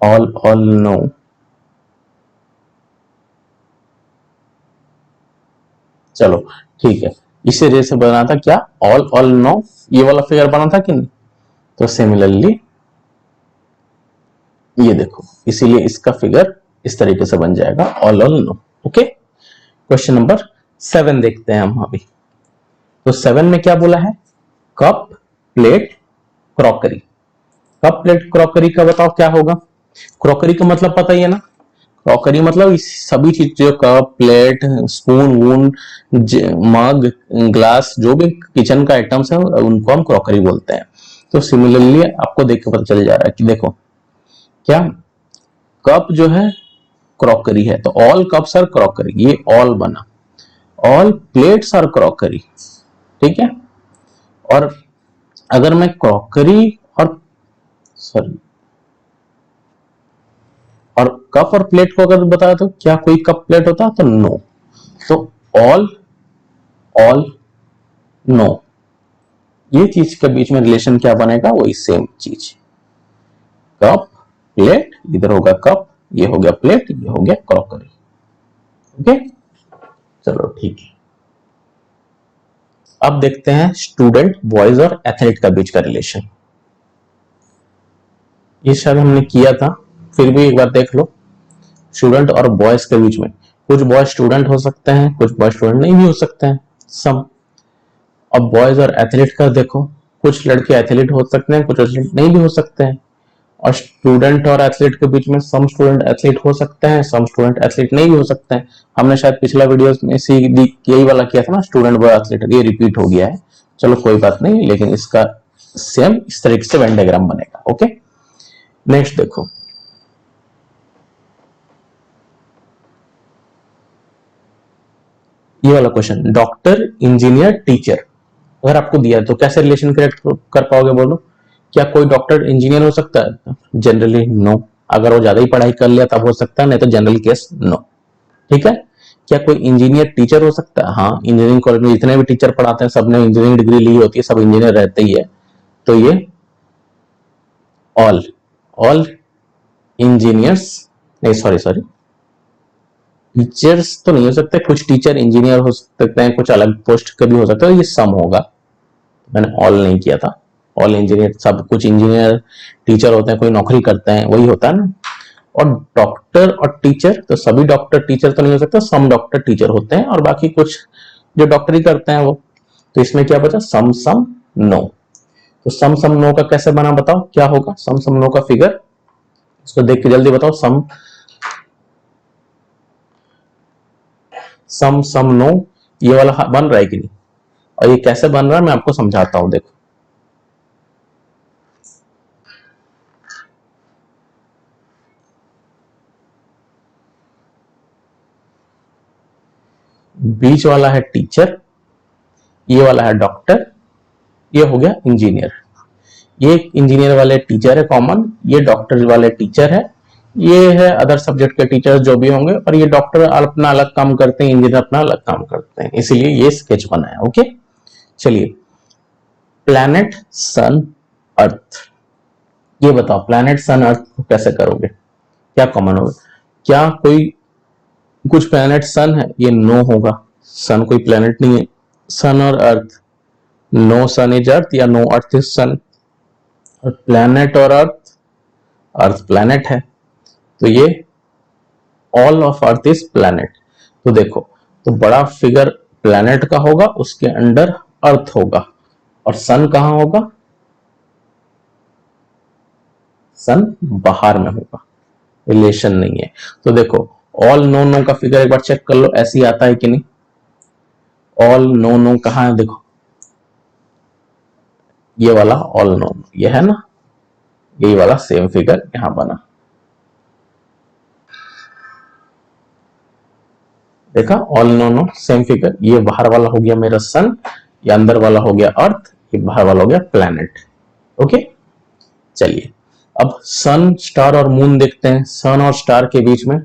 ऑल ऑल नो, चलो ठीक है, इसी वजह से बना था क्या, ऑल ऑल नो, ये वाला फिगर बना था कि नहीं? तो सिमिलरली ये देखो, इसीलिए इसका फिगर इस तरीके से बन जाएगा, all all know. Okay, question number 7 देखते हैं हम अभी। तो 7 में क्या बोला है? Cup, plate, crockery. Cup, plate, crockery का बताओ क्या होगा? क्रॉकरी का मतलब पता ही है ना, क्रॉकरी मतलब इस सभी चीज, जो कप, प्लेट, स्पून वून, मग, ग्लास, जो भी किचन का आइटम्स है उनको हम क्रॉकरी बोलते हैं। तो सिमिलरली आपको देख के पता चल जा रहा है कि देखो, क्या कप जो है क्रॉकरी है, तो ऑल कप्स आर क्रॉकरी, ये ऑल बना। ऑल प्लेट्स आर क्रॉकरी, ठीक है। और अगर मैं क्रॉकरी और, सॉरी, और कप और प्लेट को अगर बताया तो क्या कोई कप प्लेट होता? तो नो। तो ऑल ऑल नो, ये चीज के बीच में रिलेशन क्या बनेगा? वही सेम चीज, कप प्लेट, इधर होगा कप, ये हो गया प्लेट, ये हो गया क्रॉकरी। ओके, चलो ठीक है। अब देखते हैं स्टूडेंट, बॉयज और एथलीट का बीच का रिलेशन। ये शायद हमने किया था, फिर भी एक बार देख लो। स्टूडेंट और बॉयज के बीच में, कुछ बॉयज स्टूडेंट हो सकते हैं, कुछ बॉयज स्टूडेंट नहीं भी हो सकते हैं, सम। अब बॉयज और एथलीट का देखो, कुछ लड़के एथलीट हो सकते हैं, कुछ एथलीट नहीं भी हो सकते हैं। और स्टूडेंट और एथलीट के बीच में सम स्टूडेंट एथलीट हो सकते हैं, सम स्टूडेंट एथलीट नहीं भी हो सकते हैं। हमने शायद पिछला वीडियो में यही वाला किया था ना, स्टूडेंट बॉय एथलीट, ये रिपीट हो गया है। चलो कोई बात नहीं, लेकिन इसका सेम इस तरीके से वेन डायग्राम बनेगा। ओके, नेक्स्ट देखो, ये वाला क्वेश्चन, डॉक्टर, इंजीनियर, टीचर अगर आपको दिया तो कैसे रिलेशन क्रिएट कर पाओगे बोलो? क्या कोई डॉक्टर इंजीनियर हो सकता है? जनरली नो, अगर वो ज्यादा ही पढ़ाई कर लिया तब हो सकता है, नहीं तो जनरल केस नो। ठीक है। क्या कोई इंजीनियर टीचर हो सकता है? हाँ, इंजीनियरिंग कॉलेज में जितने भी टीचर पढ़ाते हैं सबने इंजीनियरिंग डिग्री ली होती है, सब इंजीनियर रहते ही है। तो ये ऑल ऑल इंजीनियर्स, नहीं सॉरी सॉरी, टीचर्स तो नहीं हो सकते, कुछ टीचर इंजीनियर हो सकते हैं, कुछ अलग पोस्ट का भी हो सकता है, ये सम होगा। मैंने ऑल नहीं किया था, ऑल इंजीनियर, सब कुछ इंजीनियर टीचर होते हैं, कोई नौकरी करते हैं, वही होता है ना। और डॉक्टर और टीचर, तो सभी डॉक्टर टीचर तो नहीं हो सकता, सम डॉक्टर टीचर होते हैं, और बाकी कुछ जो डॉक्टरी करते हैं वो। तो इसमें क्या बचा? सम सम नो। तो सम सम नो का कैसे बना बताओ, क्या होगा सम सम नो का फिगर? इसको देख के जल्दी बताओ। सम सम सम नो, ये वाला बन रहा है कि नहीं? और ये कैसे बन रहा है मैं आपको समझाता हूं, देखो। बीच वाला है टीचर, ये वाला है डॉक्टर, ये हो गया इंजीनियर। ये इंजीनियर वाले टीचर है कॉमन, ये डॉक्टर वाले टीचर है, ये है अदर सब्जेक्ट के टीचर जो भी होंगे, और ये डॉक्टर अपना अलग काम करते हैं, इंजीनियर अपना अलग काम करते हैं, इसीलिए ये स्केच बना है। ओके, चलिए प्लैनेट सन अर्थ, ये बताओ प्लैनेट सन अर्थ को कैसे करोगे, क्या कॉमन होगा? क्या कोई कुछ प्लैनेट सन है? ये नो होगा, सन कोई प्लैनेट नहीं है। सन और अर्थ, नो सन इज अर्थ या नो अर्थ इज सन। और प्लैनेट और अर्थ, अर्थ प्लैनेट है, तो ये all of earth is planet. तो देखो, तो बड़ा फिगर प्लैनेट का होगा, उसके अंडर अर्थ होगा, और सन कहां होगा? सन बाहर में होगा, रिलेशन नहीं है। तो देखो ऑल नो नो का फिगर एक बार चेक कर लो, ऐसे ही आता है कि नहीं? ऑल नो नो कहां है? देखो ये वाला ऑल नो, ये है ना, यही वाला सेम फिगर यहां बना, देखा? All no no same figure. ये बाहर वाला हो गया मेरा सन, ये अंदर वाला हो गया अर्थ, ये बाहर वाला हो गया प्लैनेट। ओके, चलिए अब सन, स्टार और मून देखते हैं। सन और स्टार के बीच में,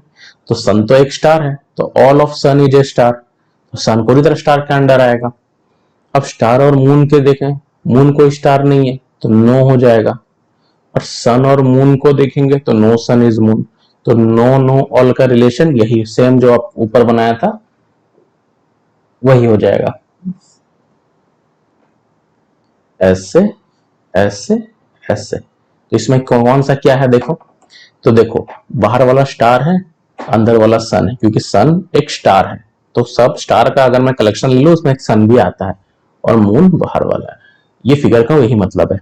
तो सन तो एक स्टार है, तो all of sun is a star, तो सन पूरी तरह स्टार के अंडर आएगा। अब स्टार और मून के देखें, मून कोई स्टार नहीं है, तो नो हो जाएगा। और सन और मून को देखेंगे तो नो सन इज मून, तो नो नो ऑल का रिलेशन यही सेम जो आप ऊपर बनाया था वही हो जाएगा, ऐसे ऐसे ऐसे। तो इसमें कौन सा क्या है देखो, तो देखो बाहर वाला स्टार है, अंदर वाला सन है, क्योंकि सन एक स्टार है, तो सब स्टार का अगर मैं कलेक्शन ले लूं उसमें एक सन भी आता है, और मून बाहर वाला है। ये फिगर का यही मतलब है।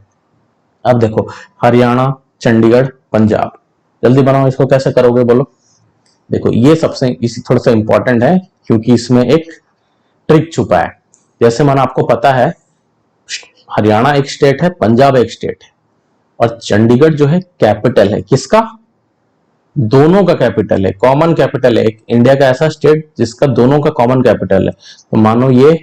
अब देखो हरियाणा, चंडीगढ़, पंजाब, जल्दी बनाओ, इसको कैसे करोगे बोलो? देखो ये सबसे इसी थोड़ा सा इंपॉर्टेंट है, क्योंकि इसमें एक ट्रिक छुपा है। जैसे माना आपको पता है हरियाणा एक स्टेट है, पंजाब एक स्टेट है, और चंडीगढ़ जो है कैपिटल है किसका? दोनों का कैपिटल है, कॉमन कैपिटल है। एक इंडिया का ऐसा स्टेट जिसका दोनों का कॉमन कैपिटल है। तो मानो ये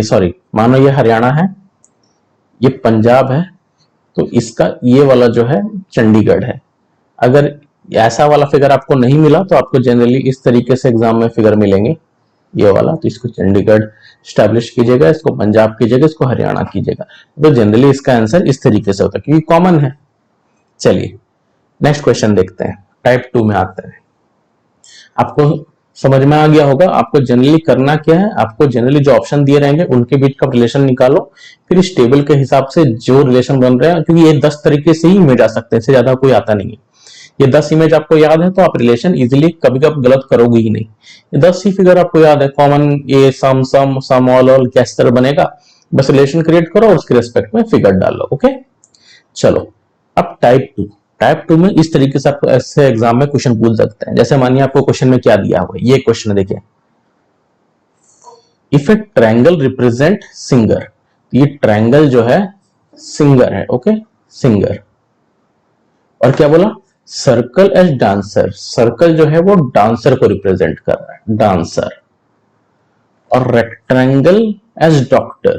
सॉरी, मानो ये हरियाणा है, ये पंजाब है, तो इसका ये वाला जो है चंडीगढ़ है। अगर ऐसा वाला फिगर आपको नहीं मिला तो आपको जनरली इस तरीके से एग्जाम में फिगर मिलेंगे, ये वाला, तो इसको चंडीगढ़ स्टैब्लिश कीजिएगा, इसको पंजाब कीजिएगा, इसको हरियाणा कीजिएगा। तो जनरली इसका आंसर इस तरीके से होता है क्योंकि कॉमन है। चलिए नेक्स्ट क्वेश्चन देखते हैं, टाइप 2 में आते हैं। आपको समझ में आ गया होगा आपको जनरली करना क्या है। आपको जनरली जो ऑप्शन दिए रहेंगे उनके बीच का रिलेशन निकालो, फिर इस टेबल के हिसाब से जो रिलेशन बन रहे हैं, क्योंकि ये 10 तरीके से ही इमेज आ सकते हैं, इससे ज्यादा कोई आता नहीं है। ये 10 इमेज आपको याद है तो आप रिलेशन इजीली कभी कभी गलत करोगे ही नहीं। ये 10 ही फिगर आपको याद है, कॉमन, ये सम सम सम ऑल कैसे तरह बनेगा, बस रिलेशन क्रिएट करो, उसके रिस्पेक्ट में फिगर डालो। ओके, चलो अब टाइप 2 में इस तरीके से आपको ऐसे एग्जाम में क्वेश्चन पूछ सकते हैं। जैसे मानिए आपको क्वेश्चन में क्या दिया हुआ है, ये क्वेश्चन देखिए, if A triangle represent singer, ये ट्रायंगल जो है सिंगर है। Okay, singer. और क्या बोला? सर्कल एज डांसर, सर्कल जो है वो डांसर को रिप्रेजेंट कर रहा है, डांसर। और रेक्टेंगल एज डॉक्टर,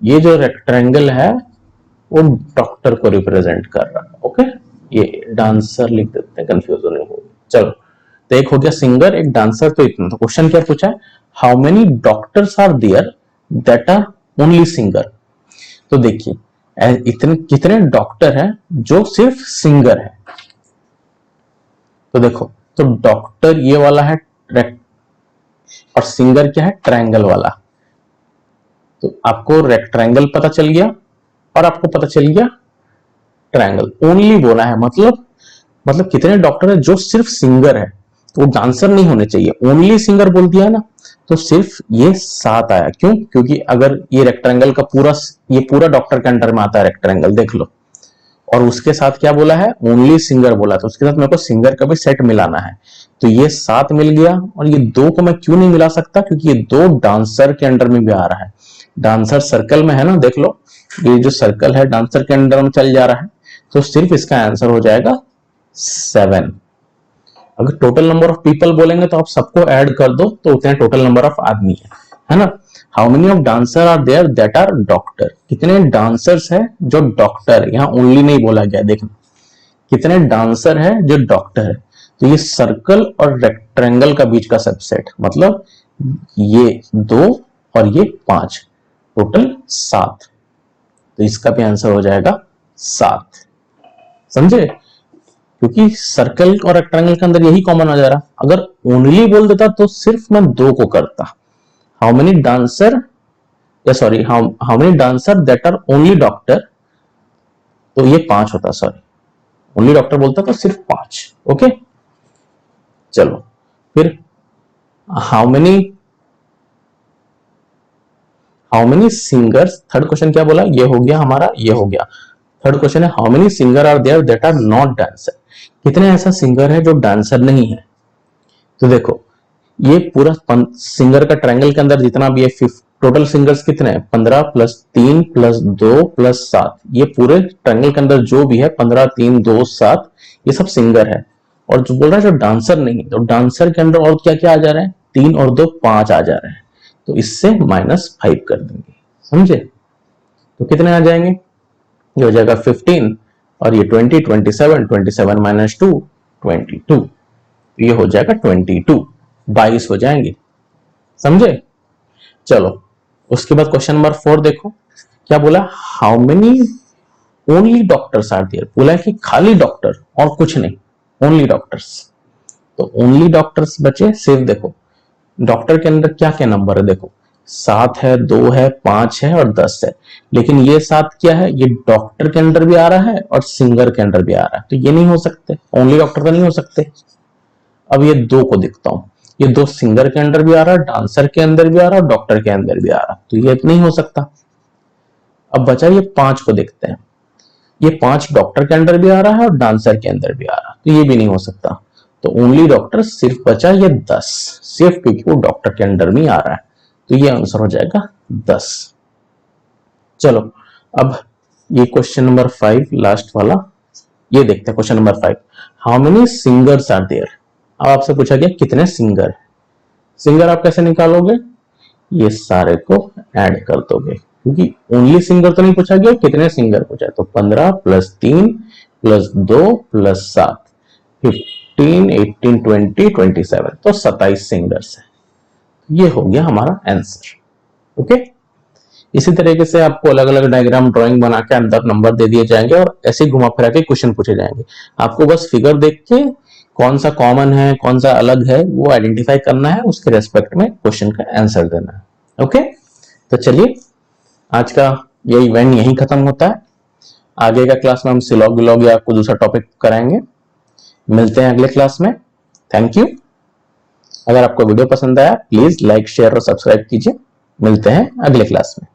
ये जो रेक्टेंगल है वो डॉक्टर को रिप्रेजेंट कर रहा है। ओके, ये डांसर लिख देते हैं, कंफ्यूज नहीं होगी। चलो, तो एक हो गया सिंगर, एक डांसर, तो इतना। तो क्वेश्चन क्या पूछा है? How many doctors are there that are only singer. तो देखिए इतने कितने डॉक्टर हैं जो सिर्फ सिंगर है। तो देखो, तो डॉक्टर ये वाला है, और सिंगर क्या है? ट्रायंगल वाला। तो आपको रेक्टेंगल पता चल गया और आपको पता चल गया ट्रायंगल। ओनली बोला है, मतलब कितने डॉक्टर है जो सिर्फ सिंगर है, तो वो डांसर नहीं होने चाहिए। ओनली सिंगर बोल दिया ना, तो सिर्फ ये 7 आया। क्यों? क्योंकि अगर ये रेक्टेंगल का ये पूरा डॉक्टर के अंडर में आता है रेक्टेंगल, देख लो। और उसके साथ क्या बोला है? ओनली सिंगर बोला, तो उसके साथ मेरे को सिंगर का भी सेट मिलाना है। तो ये 7 मिल गया, और ये 2 को मैं क्यों नहीं मिला सकता? क्योंकि ये 2 डांसर के अंडर में भी आ रहा है। डांसर सर्कल में है ना, देख लो, ये जो सर्कल है डांसर के अंडर में चल जा रहा है, तो सिर्फ इसका आंसर हो जाएगा 7। अगर टोटल नंबर ऑफ पीपल बोलेंगे तो आप सबको ऐड कर दो तो उतने टोटल नंबर ऑफ आदमी है ना। How many of dancer are there that are doctor, कितने डांसर्स है जो डॉक्टर, यहाँ ओनली नहीं बोला गया, देखना कितने डांसर है जो डॉक्टर है। तो ये सर्कल और रेक्टेंगल का बीच का सबसेट, मतलब ये 2 और ये 5, टोटल 7। तो इसका भी आंसर हो जाएगा 7, समझे, क्योंकि सर्कल और रेक्टेंगल के अंदर यही कॉमन आ जा रहा। अगर ओनली बोल देता तो सिर्फ मैं 2 को करता। हाउ मेनी डांसर, या sorry how many dancer that are only doctor, तो ये 5 होता, सॉरी ओनली डॉक्टर बोलता तो सिर्फ 5। ओके चलो फिर how many singers, third question क्या बोला, ये हो गया हमारा, ये हो गया। थर्ड क्वेश्चन है how many singer are there that are not dancer, कितने ऐसा सिंगर है जो डांसर नहीं है। तो देखो ये पूरा सिंगर का ट्रायंगल के अंदर जितना भी है, टोटल सिंगर्स कितने हैं, 15 प्लस 3 प्लस 2 प्लस 7, ये पूरे ट्रायंगल के अंदर जो भी है 15 3 2 7, ये सब सिंगर है। और जो बोल रहा है जो डांसर नहीं, तो डांसर के अंदर और क्या क्या आ जा रहे हैं, 3 और 2 5 आ जा रहे हैं, तो इससे -5 कर देंगे, समझे। तो कितने आ जाएंगे, ये हो जाएगा 15 और ये 20 27 27 माइनस 2 22, ये हो जाएगा 22 हो जाएंगे, समझे। चलो उसके बाद क्वेश्चन नंबर 4 देखो क्या बोला, how many only doctors are there, बोला है कि खाली डॉक्टर और कुछ नहीं, ओनली डॉक्टर्स। तो ओनली डॉक्टर्स बचे सिर्फ, देखो डॉक्टर के अंदर क्या क्या नंबर है, देखो 7 है, 2 है, 5 है और 10 है। लेकिन ये 7 क्या है, ये डॉक्टर के अंदर भी आ रहा है और सिंगर के अंदर भी आ रहा है, तो ये नहीं हो सकते, ओनली डॉक्टर तो नहीं हो सकते। अब ये 2 को देखता हूं, ये 2 सिंगर के अंदर भी आ रहा है, डांसर के अंदर भी आ रहा है, डॉक्टर के अंदर भी आ रहा है, तो ये नहीं हो सकता। अब बचा ये 5 को देखते हैं, ये 5 डॉक्टर के अंदर भी आ रहा है और डांसर के अंदर भी आ रहा है, तो ये भी नहीं हो सकता। तो ओनली डॉक्टर सिर्फ बचा ये 10, सिर्फ क्योंकि वो डॉक्टर के अंडर में आ रहा है, तो ये आंसर हो जाएगा 10। चलो अब ये क्वेश्चन नंबर 5 लास्ट वाला, ये देखते हैं question number 5, how many singers are there. अब आपसे पूछा गया कितने सिंगर है, सिंगर आप कैसे निकालोगे, ये सारे को ऐड कर दोगे, क्योंकि ओनली सिंगर तो नहीं पूछा गया, कितने सिंगर पूछा है, तो 15 प्लस 3 प्लस 2 प्लस 7 15 18 20 27, तो 27 सिंगर्स है। ये हो गया हमारा आंसर। ओके इसी तरीके से आपको अलग अलग डायग्राम ड्राइंग बना के अंदर नंबर दे दिए जाएंगे और ऐसे घुमा फिरा के क्वेश्चन पूछे जाएंगे। आपको बस फिगर देख के कौन सा कॉमन है कौन सा अलग है वो आइडेंटिफाई करना है, उसके रेस्पेक्ट में क्वेश्चन का आंसर देना है। ओके तो चलिए आज का ये इवेंट यहीं खत्म होता है। आगे का क्लास में हम सिलॉग विलॉग या कोई दूसरा टॉपिक कराएंगे। मिलते हैं अगले क्लास में। Thank you. अगर आपको वीडियो पसंद आया प्लीज लाइक शेयर और सब्सक्राइब कीजिए। मिलते हैं अगले क्लास में।